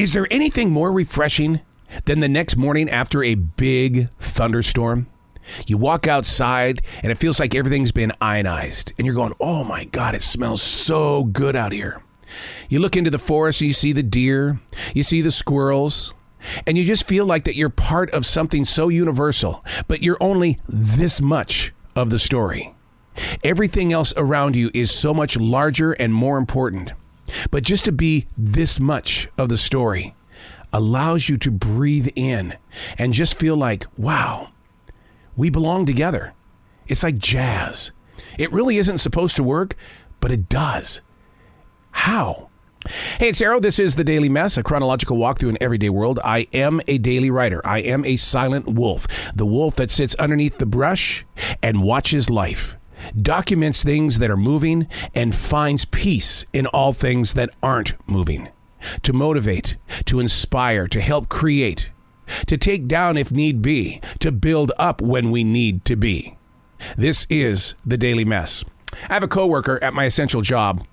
Is there anything more refreshing than the next morning after a big thunderstorm? You walk outside and it feels like everything's been ionized. And you're going, oh my God, it smells so good out here. You look into the forest, and you see the deer, you see the squirrels, and you just feel like that you're part of something so universal, but you're only this much of the story. Everything else around you is so much larger and more important. But just to be this much of the story allows you to breathe in and just feel like, wow, we belong together. It's like jazz. It really isn't supposed to work, but it does. How? Hey, it's Arrow. This is The Daily Mess, a chronological walk through an everyday world. I am a daily writer. I am a silent wolf, the wolf that sits underneath the brush and watches life, documents things that are moving, and finds peace in all things that aren't moving. To motivate, to inspire, to help create, to take down if need be, to build up when we need to be. This is The Daily Mess. I have a coworker at my essential job.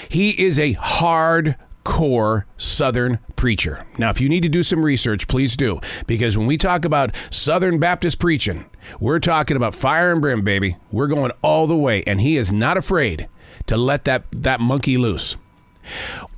He is a hardcore Southern preacher. Now, if you need to do some research, please do. Because when we talk about Southern Baptist preaching, we're talking about fire and brim, baby. We're going all the way. And he is not afraid to let that monkey loose.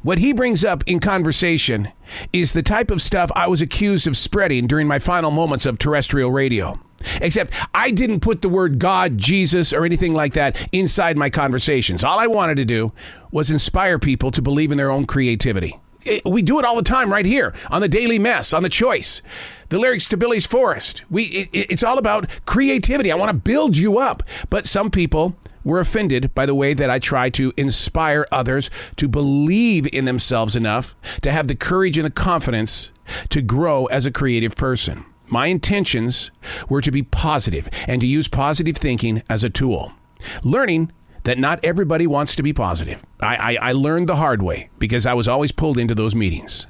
What he brings up in conversation is the type of stuff I was accused of spreading during my final moments of terrestrial radio. Except I didn't put the word God, Jesus, or anything like that inside my conversations. All I wanted to do was inspire people to believe in their own creativity. We do it all the time right here on The Daily Mess, on The Choice. The lyrics to Billy's Forest. It's all about creativity. I want to build you up. But some people were offended by the way that I try to inspire others to believe in themselves enough to have the courage and the confidence to grow as a creative person. My intentions were to be positive and to use positive thinking as a tool. Learning that not everybody wants to be positive. I learned the hard way because I was always pulled into those meetings.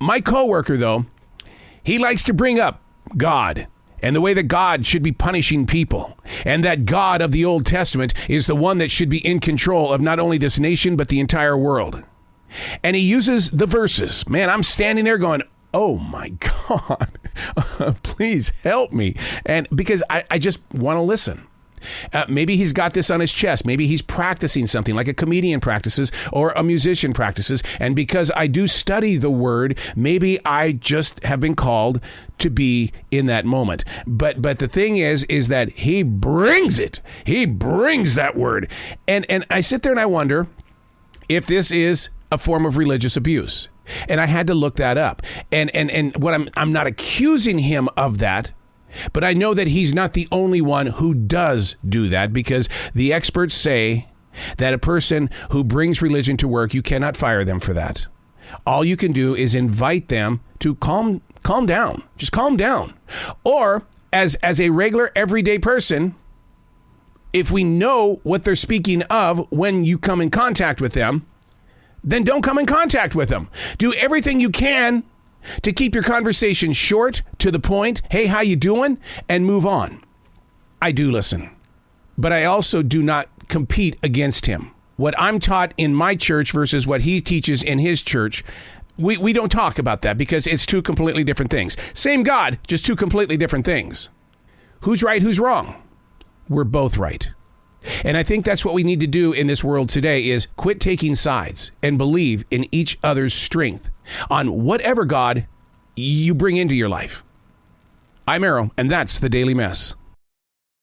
My coworker, though, he likes to bring up God and the way that God should be punishing people, and that God of the Old Testament is the one that should be in control of not only this nation, but the entire world. And he uses the verses. Man, I'm standing there going, oh my God, please help me. And because I just want to listen. Maybe he's got this on his chest. Maybe he's practicing something like a comedian practices or a musician practices. And because I do study the word, maybe I just have been called to be in that moment. But the thing is that he brings it. He brings that word. And I sit there and I wonder if this is a form of religious abuse. And I had to look that up. And what I'm not accusing him of that, but I know that he's not the only one who does do that, because the experts say that a person who brings religion to work, you cannot fire them for that. All you can do is invite them to calm down. Just calm down. Or as a regular everyday person, if we know what they're speaking of when you come in contact with them, then don't come in contact with them. Do everything you can to keep your conversation short, to the point, hey, how you doing? And move on. I do listen, but I also do not compete against him. What I'm taught in my church versus what he teaches in his church, we don't talk about that because it's two completely different things. Same God, just two completely different things. Who's right, who's wrong? We're both right. And I think that's what we need to do in this world today is quit taking sides and believe in each other's strength on whatever God you bring into your life. I'm Arrow, and that's The Daily Mess.